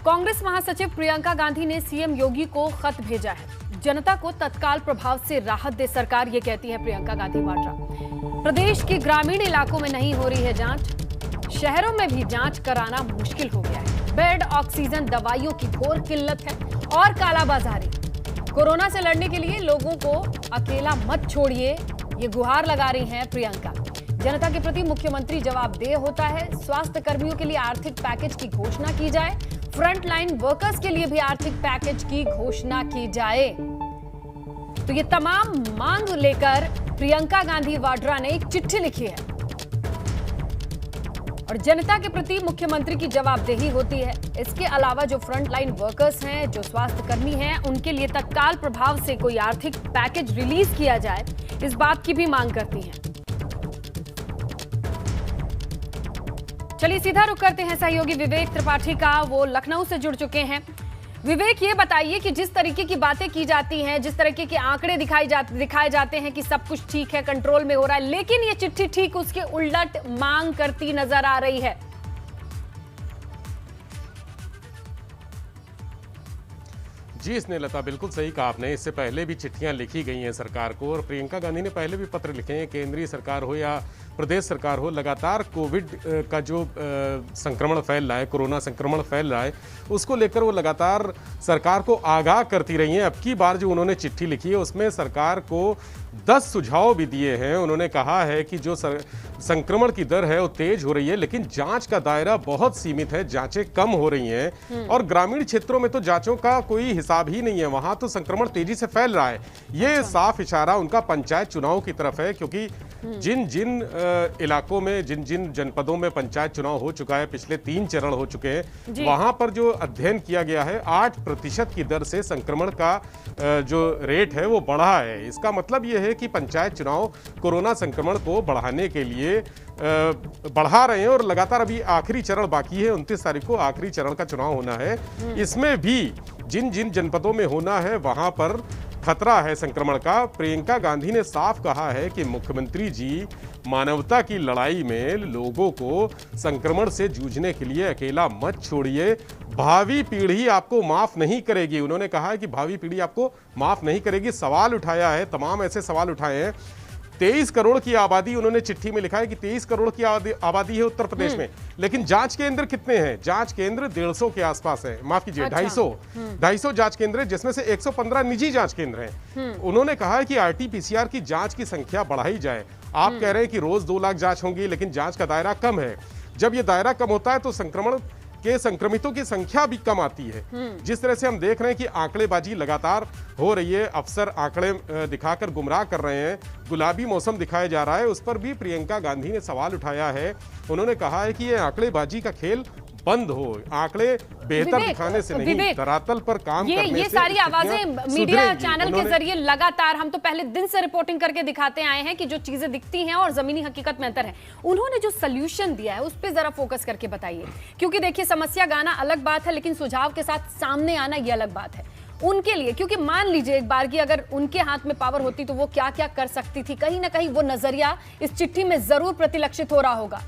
कांग्रेस महासचिव प्रियंका गांधी ने सीएम योगी को खत भेजा है। जनता को तत्काल प्रभाव से राहत दे सरकार, ये कहती है प्रियंका गांधी वाड्रा। प्रदेश के ग्रामीण इलाकों में नहीं हो रही है जांच, शहरों में भी जांच कराना मुश्किल हो गया है। बेड, ऑक्सीजन, दवाइयों की घोर किल्लत है और कालाबाजारी। कोरोना से लड़ने के लिए लोगों को अकेला मत छोड़िए, ये गुहार लगा रही हैं प्रियंका। जनता के प्रति मुख्यमंत्री जवाबदेह होता है। स्वास्थ्य कर्मियों के लिए आर्थिक पैकेज की घोषणा की जाए, फ्रंट लाइन वर्कर्स के लिए भी आर्थिक पैकेज की घोषणा की जाए। तो ये तमाम मांग लेकर प्रियंका गांधी वाड्रा ने एक चिट्ठी लिखी है और जनता के प्रति मुख्यमंत्री की जवाबदेही होती है। इसके अलावा जो फ्रंट लाइन वर्कर्स हैं, जो स्वास्थ्य कर्मी हैं, उनके लिए तत्काल प्रभाव से कोई आर्थिक पैकेज रिलीज किया जाए, इस बात की भी मांग करती हैं। चलिए सीधा रुख करते हैं सहयोगी विवेक त्रिपाठी का, वो लखनऊ से जुड़ चुके हैं। विवेक, ये बताइए कि जिस तरीके की बातें की जाती हैं, जिस तरीके के आंकड़े दिखाए जाते हैं कि सब कुछ ठीक है, कंट्रोल में हो रहा है, लेकिन ये चिट्ठी ठीक उसके उलट मांग करती नजर आ रही है। जी स्नेहलता, बिल्कुल सही कहा आपने। इससे पहले भी चिट्ठियां लिखी गई हैं सरकार को, और प्रियंका गांधी ने पहले भी पत्र लिखे हैं। केंद्रीय सरकार हो या प्रदेश सरकार हो, लगातार कोविड का जो संक्रमण फैल रहा है, कोरोना संक्रमण फैल रहा है, उसको लेकर वो लगातार सरकार को आगाह करती रही हैं। अब की बार जो उन्होंने चिट्ठी लिखी है उसमें सरकार को 10 सुझाव भी दिए हैं। उन्होंने कहा है कि जो संक्रमण की दर है वो तेज हो रही है, लेकिन जांच का दायरा बहुत सीमित है, जांचें कम हो रही हैं, और ग्रामीण क्षेत्रों में तो जांचों का कोई हिसाब ही नहीं है, वहां तो संक्रमण तेजी से फैल रहा है। ये साफ इशारा उनका पंचायत चुनाव की तरफ है, क्योंकि जिन जिन इलाकों में, जिन जिन जनपदों में पंचायत चुनाव हो चुका है, पिछले 3 चरण हो चुके हैं, वहां पर जो अध्ययन किया गया है 8% की दर से संक्रमण का जो रेट है वो बढ़ा है। इसका मतलब ये है कि पंचायत चुनाव कोरोना संक्रमण को बढ़ाने के लिए बढ़ा रहे हैं, और लगातार अभी आखिरी चरण बाकी है। 29 तारीख को आखिरी चरण का चुनाव होना है। इसमें भी जिन जिन जनपदों में होना है वहां पर खतरा है संक्रमण का। प्रियंका गांधी ने साफ कहा है कि मुख्यमंत्री जी मानवता की लड़ाई में लोगों को संक्रमण से जूझने के लिए अकेला मत छोड़िए, भावी पीढ़ी आपको माफ नहीं करेगी। उन्होंने कहा है कि भावी पीढ़ी आपको माफ नहीं करेगी। सवाल उठाया है, तमाम ऐसे सवाल उठाए हैं। 23 करोड़ की आबादी, उन्होंने चिट्ठी में लिखा है कि 23 करोड़ की आबादी है उत्तर प्रदेश में, लेकिन जांच केंद्र कितने हैं? जांच केंद्र 150 के आसपास है, माफ कीजिए 250 जांच केंद्र है, जिसमें से 115 निजी जांच केंद्र हैं। उन्होंने कहा है कि आरटी-पीसीआर की जांच की संख्या बढ़ाई जाए। आप कह रहे हैं कि रोज 2 लाख जांच होंगी, लेकिन जांच का दायरा कम है। जब ये दायरा कम होता है तो संक्रमण के संक्रमितों की संख्या भी कम आती है। जिस तरह से हम देख रहे हैं कि आंकड़ेबाजी लगातार हो रही है, अफसर आंकड़े दिखाकर गुमराह कर रहे हैं, गुलाबी मौसम दिखाया जा रहा है, उस पर भी प्रियंका गांधी ने सवाल उठाया है। उन्होंने कहा है कि ये आंकड़ेबाजी का खेल बंद हो, आंकड़े बेहतर दिखाने से नहीं, धरातल पर काम करने से। ये सारी आवाजें मीडिया चैनल के जरिए लगातार, हम तो पहले दिन से रिपोर्टिंग करके दिखाते आए हैं कि जो चीजें दिखती हैं और जमीनी हकीकत में अंतर है। उन्होंने जो सोल्यूशन दिया है उस पर जरा फोकस करके बताइए, क्योंकि देखिए समस्या गाना अलग बात है, लेकिन सुझाव के साथ सामने आना यह अलग बात है उनके लिए। क्योंकि मान लीजिए एक बार की अगर उनके हाथ में पावर होती तो वो क्या क्या कर सकती थी, कहीं ना कहीं वो नजरिया इस चिट्ठी में जरूर प्रतिलक्षित हो रहा होगा।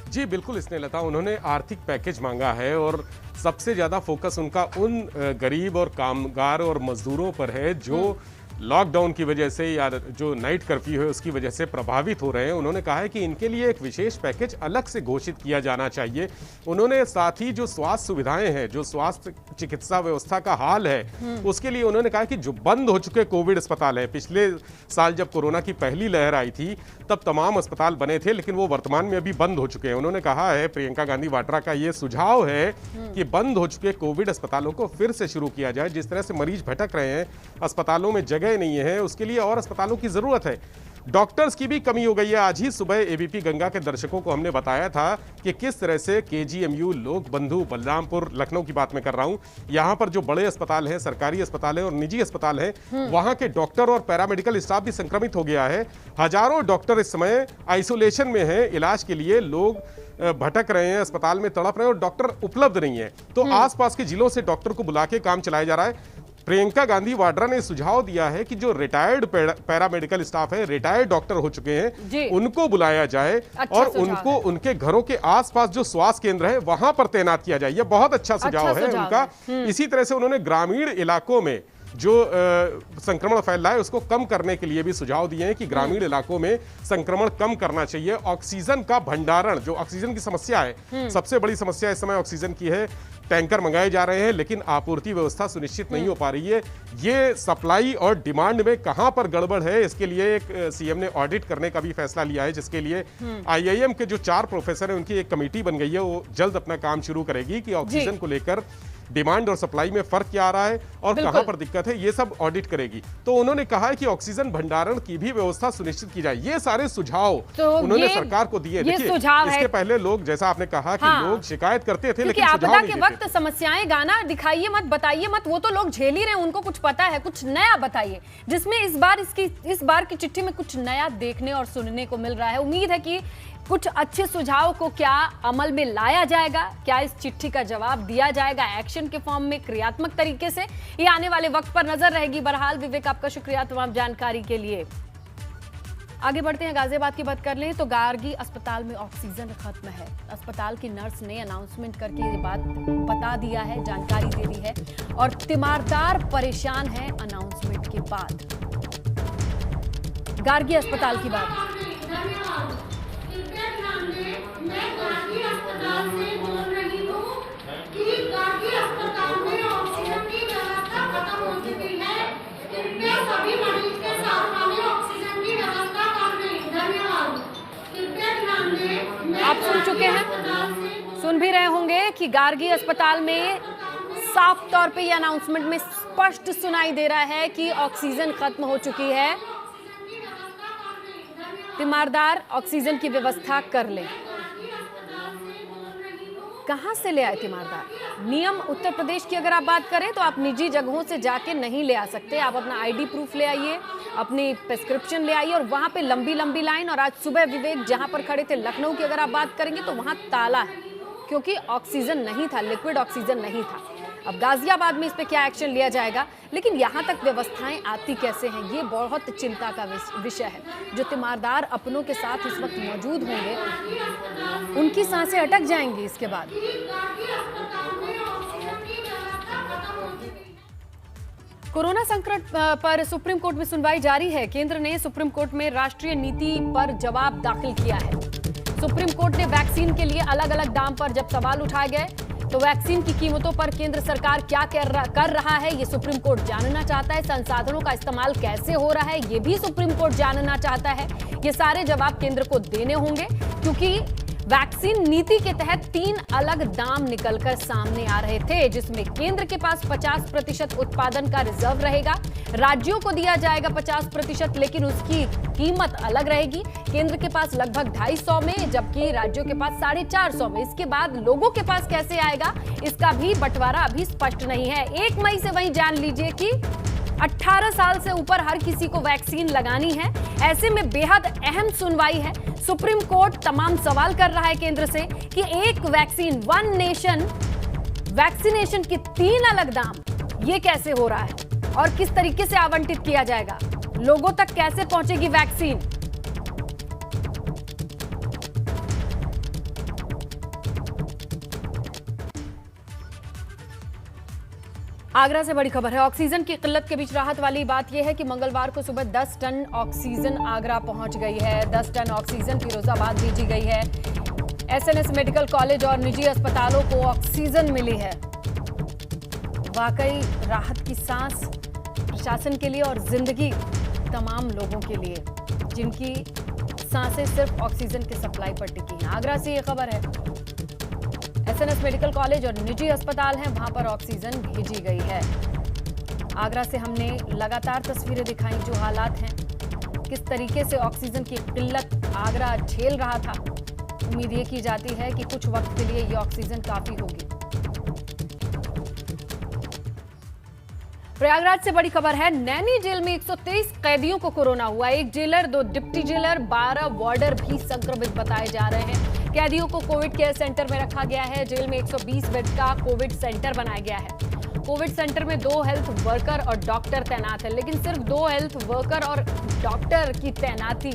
जी बिल्कुल स्नेहलता, उन्होंने आर्थिक पैकेज मांगा है, और सबसे ज्यादा फोकस उनका उन गरीब और कामगार और मजदूरों पर है जो लॉकडाउन की वजह से या जो नाइट कर्फ्यू है उसकी वजह से प्रभावित हो रहे हैं। उन्होंने कहा है कि इनके लिए एक विशेष पैकेज अलग से घोषित किया जाना चाहिए। उन्होंने साथ ही जो स्वास्थ्य सुविधाएं हैं, जो स्वास्थ्य चिकित्सा व्यवस्था का हाल है, उसके लिए उन्होंने कहा कि जो बंद हो चुके कोविड अस्पताल है, पिछले साल जब कोरोना की पहली लहर आई थी तब तमाम अस्पताल बने थे, लेकिन वो वर्तमान में अभी बंद हो चुके हैं। उन्होंने कहा है, प्रियंका गांधी वाड्रा का ये सुझाव है कि बंद हो चुके कोविड अस्पतालों को फिर से शुरू किया जाए। जिस तरह से मरीज भटक रहे हैं, अस्पतालों में जगह नहीं है, उसके लिए और अस्पतालों की जरूरत है। डॉक्टर्स की भी कमी हो गई है। आज ही सुबह एबीपी गंगा के दर्शकों को हमने बताया था कि किस तरह से केजीएमयू, लोक बंधु, बलरामपुर, लखनऊ की बात मैं कर रहा हूं, यहां पर जो बड़े अस्पताल हैं, सरकारी अस्पताल हैं और निजी अस्पताल हैं, वहां के डॉक्टर और पैरामेडिकल स्टाफ भी संक्रमित हो गया है। हजारों डॉक्टर इस समय आइसोलेशन में हैं, इलाज के लिए लोग भटक रहे हैं, अस्पताल में तड़प रहे हैं और डॉक्टर उपलब्ध नहीं है। तो आसपास के जिलों से डॉक्टर को बुला के काम चलाया जा रहा है। प्रियंका गांधी वाड्रा ने सुझाव दिया है कि जो रिटायर्ड पैरामेडिकल स्टाफ है, रिटायर्ड डॉक्टर हो चुके हैं, उनको बुलाया जाए और उनको उनके घरों के आसपास जो स्वास्थ्य केंद्र है वहां पर तैनात किया जाए। यह बहुत अच्छा सुझाव है उनका। इसी तरह से उन्होंने ग्रामीण इलाकों में जो संक्रमण फैल रहा है उसको कम करने के लिए भी सुझाव दिए हैं कि ग्रामीण इलाकों में संक्रमण कम करना चाहिए। ऑक्सीजन का भंडारण, जो ऑक्सीजन की समस्या है, सबसे बड़ी समस्या इस समय ऑक्सीजन की है। टैंकर मंगाए जा रहे हैं लेकिन आपूर्ति व्यवस्था सुनिश्चित नहीं हो पा रही है। ये सप्लाई और डिमांड में कहां पर गड़बड़ है, इसके लिए एक सीएम ने ऑडिट करने का भी फैसला लिया है, जिसके लिए आईआईएम के जो 4 प्रोफेसर हैं उनकी एक कमेटी बन गई है। वो जल्द अपना काम शुरू करेगी कि ऑक्सीजन को लेकर डिमांड और सप्लाई में फर्क क्या आ रहा है और कहां पर दिक्कत है, ये सब ऑडिट करेगी। तो उन्होंने कहा है कि ऑक्सीजन भंडारण की भी व्यवस्था सुनिश्चित की जाए। ये सारे सुझाव तो उन्होंने सरकार को दिए। देखिए, इसके पहले लोग, जैसा आपने कहा कि लोग शिकायत करते थे लेकिन आपदा के वक्त समस्याएं गाना दिखाइए मत, बताइए मत, वो तो लोग झेल ही रहे हैं, उनको कुछ पता है। कुछ नया बताइए जिसमें इस बार की चिट्ठी में कुछ नया देखने और सुनने को मिल रहा है। उम्मीद है कि कुछ अच्छे सुझाव को क्या अमल में लाया जाएगा, क्या इस चिट्ठी का जवाब दिया जाएगा एक्शन के फॉर्म में, क्रियात्मक तरीके से। ये आने वाले वक्त पर नजर रहेगी। बहरहाल विवेक, आपका शुक्रिया तमाम जानकारी के लिए। आगे बढ़ते हैं, गाजियाबाद की बात कर लें तो गार्गी अस्पताल में ऑक्सीजन खत्म है। अस्पताल की नर्स ने अनाउंसमेंट करके ये बात बता दिया है, जानकारी दे दी है और तीमारदार परेशान है अनाउंसमेंट के बाद। गार्गी अस्पताल की बात। मैं गार्गी अस्पताल से बोल रही हूँ कि गार्गी अस्पताल में ऑक्सीजन की व्यवस्था खत्म हो चुकी है। कृपया सभी मरीज के साथ हमें ऑक्सीजन की व्यवस्था कर दें। धन्यवाद। कृपया ध्यान दें। आप सुन चुके हैं, सुन भी रहे होंगे कि गार्गी अस्पताल में साफ तौर पे ये अनाउंसमेंट में स्पष्ट सुनाई दे रहा है कि ऑक्सीजन खत्म हो चुकी है, तीमारदार ऑक्सीजन की व्यवस्था कर लें। कहां से ले आए तीमारदार? नियम उत्तर प्रदेश की अगर आप बात करें तो आप निजी जगहों से जाके नहीं ले आ सकते। आप अपना आईडी प्रूफ ले आइए, अपनी प्रिस्क्रिप्शन ले आइए और वहां पे लंबी लंबी लाइन। और आज सुबह विवेक जहां पर खड़े थे लखनऊ की अगर आप बात करेंगे तो वहां ताला है क्योंकि ऑक्सीजन नहीं था, लिक्विड ऑक्सीजन नहीं था। अब गाजियाबाद में इस पे क्या एक्शन लिया जाएगा, लेकिन यहाँ तक व्यवस्थाएं आती कैसे हैं, ये बहुत चिंता का विषय है। जो तीमारदार अपनों के साथ इस वक्त मौजूद होंगे उनकी सांसें अटक जाएंगी इसके बाद। कोरोना संकट पर सुप्रीम कोर्ट में सुनवाई जारी है। केंद्र ने सुप्रीम कोर्ट में राष्ट्रीय नीति पर जवाब दाखिल किया है। सुप्रीम कोर्ट ने वैक्सीन के लिए अलग अलग दाम पर जब सवाल उठाए गए तो वैक्सीन की कीमतों पर केंद्र सरकार क्या कर रहा है ये सुप्रीम कोर्ट जानना चाहता है। संसाधनों का इस्तेमाल कैसे हो रहा है ये भी सुप्रीम कोर्ट जानना चाहता है। ये सारे जवाब केंद्र को देने होंगे क्योंकि वैक्सीन नीति के तहत 3 अलग दाम निकलकर सामने आ रहे थे, जिसमें केंद्र के पास 50% उत्पादन का रिजर्व रहेगा, राज्यों को दिया जाएगा 50%, लेकिन उसकी कीमत अलग रहेगी। केंद्र के पास लगभग 250 में जबकि राज्यों के पास 450 में। इसके बाद लोगों के पास कैसे आएगा इसका भी बंटवारा अभी स्पष्ट नहीं है। 1 मई से वहीं जान लीजिए कि 18 साल से ऊपर हर किसी को वैक्सीन लगानी है। ऐसे में बेहद अहम सुनवाई है। सुप्रीम कोर्ट तमाम सवाल कर रहा है केंद्र से कि एक वैक्सीन, वन नेशन, वैक्सीनेशन के 3 अलग दाम, ये कैसे हो रहा है और किस तरीके से आवंटित किया जाएगा, लोगों तक कैसे पहुंचेगी वैक्सीन। आगरा से बड़ी खबर है। ऑक्सीजन की किल्लत के बीच राहत वाली बात यह है कि मंगलवार को सुबह 10 टन ऑक्सीजन आगरा पहुंच गई है। 10 टन ऑक्सीजन फिरोजाबाद भेजी गई है। एसएनएस मेडिकल कॉलेज और निजी अस्पतालों को ऑक्सीजन मिली है। वाकई राहत की सांस प्रशासन के लिए और जिंदगी तमाम लोगों के लिए जिनकी सांसें सिर्फ ऑक्सीजन की सप्लाई पर टिकी हैं। आगरा से ये खबर है। एसएनएस मेडिकल कॉलेज और निजी अस्पताल हैं, वहां पर ऑक्सीजन भेजी गई है। आगरा से हमने लगातार तस्वीरें दिखाई जो हालात हैं, किस तरीके से ऑक्सीजन की किल्लत आगरा झेल रहा था। उम्मीद ये की जाती है कि कुछ वक्त के लिए ये ऑक्सीजन काफी होगी। प्रयागराज से बड़ी खबर है। नैनी जेल में 123 कैदियों को कोरोना हुआ। 1 जेलर, 2 डिप्टी जेलर, 12 वार्डर भी संक्रमित बताए जा रहे हैं। कैदियों को कोविड केयर सेंटर में रखा गया है। जेल में 120 बेड का कोविड सेंटर बनाया गया है। कोविड सेंटर में 2 हेल्थ वर्कर और डॉक्टर तैनात है, लेकिन सिर्फ 2 हेल्थ वर्कर और डॉक्टर की तैनाती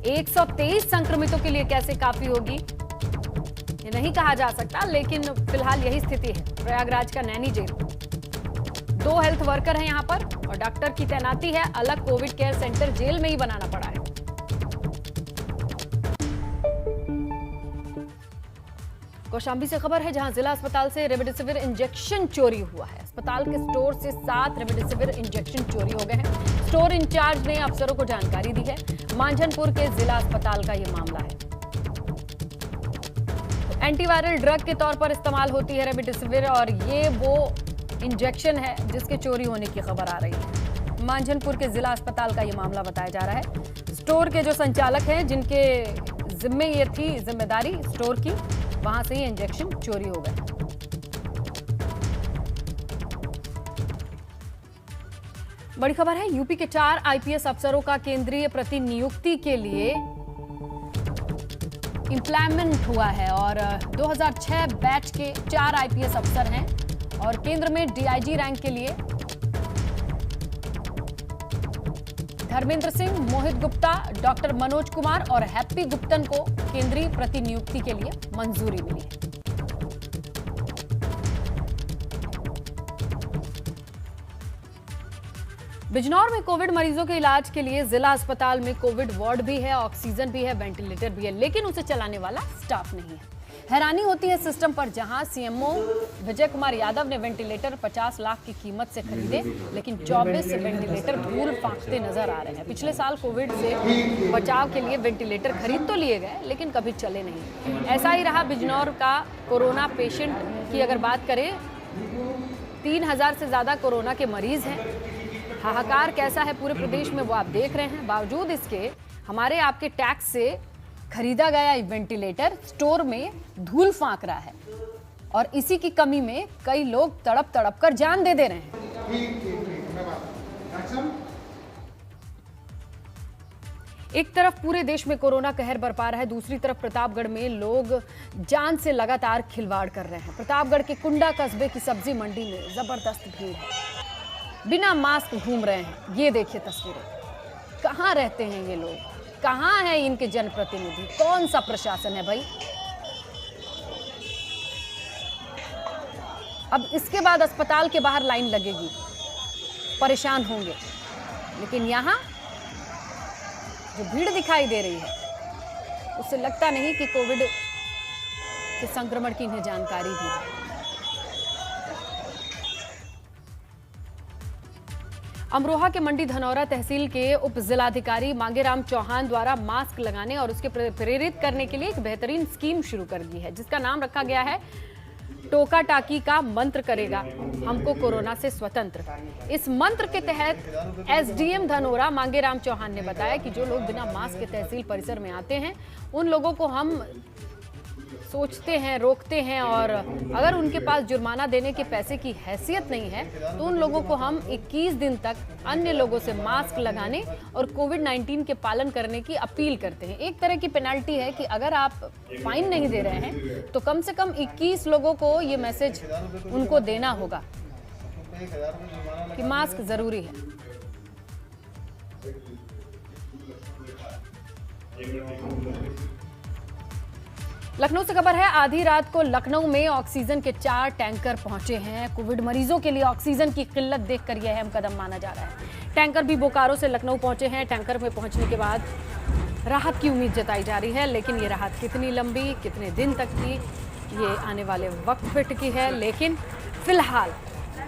123 संक्रमितों के लिए कैसे काफी होगी, ये नहीं कहा जा सकता, लेकिन फिलहाल यही स्थिति है प्रयागराज का नैनी जेल। 2 हेल्थ वर्कर हैं यहां पर और डॉक्टर की तैनाती है। अलग कोविड केयर सेंटर जेल में ही बनाना पड़ा है। कौशाम्बी से खबर है, जहां जिला अस्पताल से रेमडेसिविर इंजेक्शन चोरी हुआ है। अस्पताल के स्टोर से 7 रेमडेसिविर इंजेक्शन चोरी हो गए हैं। स्टोर इंचार्ज ने अफसरों को जानकारी दी है। मांझनपुर के जिला अस्पताल का यह मामला है। एंटीवायरल ड्रग के तौर पर इस्तेमाल होती है रेमडेसिविर, और ये वो इंजेक्शन है जिसके चोरी होने की खबर आ रही है। मांझनपुर के जिला अस्पताल का यह मामला बताया जा रहा है। स्टोर के जो संचालक हैं, जिनके जिम्मे ये थी जिम्मेदारी स्टोर की, वहां से ये इंजेक्शन चोरी हो गए। बड़ी खबर है, यूपी के 4 आईपीएस अफसरों का केंद्रीय प्रतिनियुक्ति के लिए इंप्लॉयमेंट हुआ है और 2006 बैच के 4 आईपीएस अफसर हैं और केंद्र में डीआईजी रैंक के लिए धर्मेंद्र सिंह, मोहित गुप्ता, डॉक्टर मनोज कुमार और हैप्पी गुप्तन को केंद्रीय प्रतिनियुक्ति के लिए मंजूरी मिली है। बिजनौर में कोविड मरीजों के इलाज के लिए जिला अस्पताल में कोविड वार्ड भी है, ऑक्सीजन भी है, वेंटिलेटर भी है, लेकिन उसे चलाने वाला स्टाफ नहीं है। हैरानी होती है सिस्टम पर, जहां सीएमओ विजय कुमार यादव ने वेंटिलेटर 50 लाख की कीमत से खरीदे, लेकिन 24 वेंटिलेटर धूल फांकते नजर आ रहे हैं। पिछले साल कोविड से बचाव के लिए वेंटिलेटर खरीद तो लिए गए, लेकिन कभी चले नहीं। ऐसा ही रहा बिजनौर का कोरोना पेशेंट की अगर बात करें, 3000 से ज्यादा कोरोना के मरीज हैं। हाहाकार कैसा है पूरे प्रदेश में वो आप देख रहे हैं। बावजूद इसके हमारे आपके टैक्स से खरीदा गया वेंटिलेटर स्टोर में धूल फांक रहा है और इसी की कमी में कई लोग तड़प तड़प कर जान दे रहे हैं। एक तरफ पूरे देश में कोरोना कहर बरपा रहा है, दूसरी तरफ प्रतापगढ़ में लोग जान से लगातार खिलवाड़ कर रहे हैं। प्रतापगढ़ के कुंडा कस्बे की सब्जी मंडी में जबरदस्त भीड़ है, बिना मास्क घूम रहे हैं। ये देखिए तस्वीरें। कहां रहते हैं ये लोग, कहां है इनके जनप्रतिनिधि, कौन सा प्रशासन है भाई। अब इसके बाद अस्पताल के बाहर लाइन लगेगी, परेशान होंगे, लेकिन यहां जो भीड़ दिखाई दे रही है उससे लगता नहीं कि कोविड के संक्रमण की इन्हें जानकारी भी है। अमरोहा के मंडी धनौरा तहसील के उप जिलाधिकारी मांगेराम चौहान द्वारा मास्क लगाने और उसके प्रेरित करने के लिए एक बेहतरीन स्कीम शुरू कर दी है, जिसका नाम रखा गया है टोका टाकी का मंत्र करेगा हमको कोरोना से स्वतंत्र। इस मंत्र के तहत एसडीएम धनौरा मांगेराम चौहान ने बताया कि जो लोग बिना मास्क के तहसील परिसर में आते हैं उन लोगों को हम सोचते हैं, रोकते हैं, और अगर उनके पास जुर्माना देने के पैसे की हैसियत नहीं है तो उन लोगों को हम 21 दिन तक अन्य लोगों से मास्क लगाने और कोविड-19 के पालन करने की अपील करते हैं। एक तरह की पेनल्टी है कि अगर आप फाइन नहीं दे रहे हैं तो कम से कम 21 लोगों को ये मैसेज उनको देना होगा कि मास्क जरूरी है। लखनऊ से खबर है, आधी रात को लखनऊ में ऑक्सीजन के 4 टैंकर पहुंचे हैं। कोविड मरीजों के लिए ऑक्सीजन की किल्लत देखकर यह अहम कदम माना जा रहा है। टैंकर भी बोकारो से लखनऊ पहुंचे हैं। टैंकर में पहुंचने के बाद राहत की उम्मीद जताई जा रही है, लेकिन ये राहत कितनी लंबी, कितने दिन तक की, ये आने वाले वक्त पे टिकी है। लेकिन फिलहाल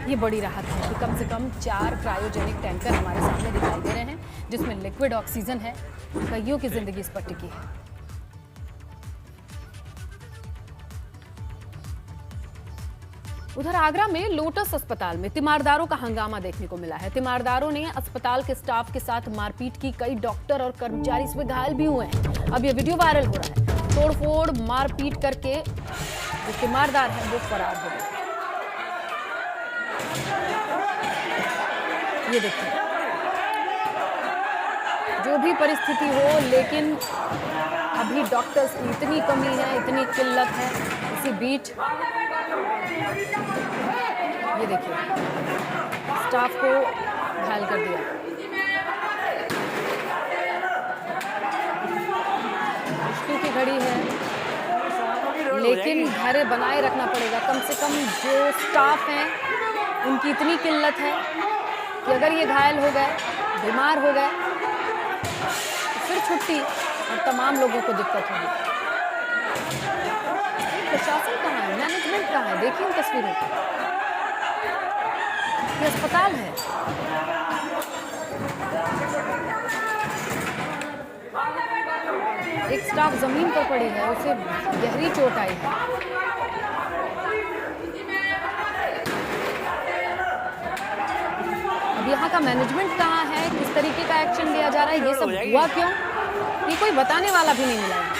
ये बड़ी राहत है कि कम से कम 4 क्रायोजेनिक टैंकर हमारे सामने दिखाई दे रहे हैं, जिसमें लिक्विड ऑक्सीजन है। कईयों की जिंदगी इस पर टिकी है। उधर आगरा में लोटस अस्पताल में तीमारदारों का हंगामा देखने को मिला है। तीमारदारों ने अस्पताल के स्टाफ के साथ मारपीट की, कई डॉक्टर और कर्मचारी इसमें घायल भी हुए हैं। अब यह वीडियो वायरल हो रहा है। तोड़फोड़ मारपीट करके जो तीमारदार है वो फरार हो गए। ये देखिए, जो भी परिस्थिति हो, लेकिन अभी डॉक्टर्स की इतनी कमी है, इतनी किल्लत है। इसी बीच ये देखिए, स्टाफ को घायल कर दिया। मुश्किल की घड़ी है, लेकिन धैर्य बनाए रखना पड़ेगा। कम से कम जो स्टाफ हैं उनकी इतनी किल्लत है कि अगर ये घायल हो गए, बीमार हो गए तो फिर छुट्टी और तमाम लोगों को दिक्कत होगी। प्रशासन कहाँ है, मैनेजमेंट कहाँ है? देखिए इन तस्वीरों को, ये अस्पताल है। एक स्टाफ जमीन पर पड़ी है, उसे गहरी चोट आई है। अब यहाँ का मैनेजमेंट कहाँ है, किस तरीके का एक्शन लिया जा रहा है, ये सब हुआ क्यों, ये कोई बताने वाला भी नहीं मिला है।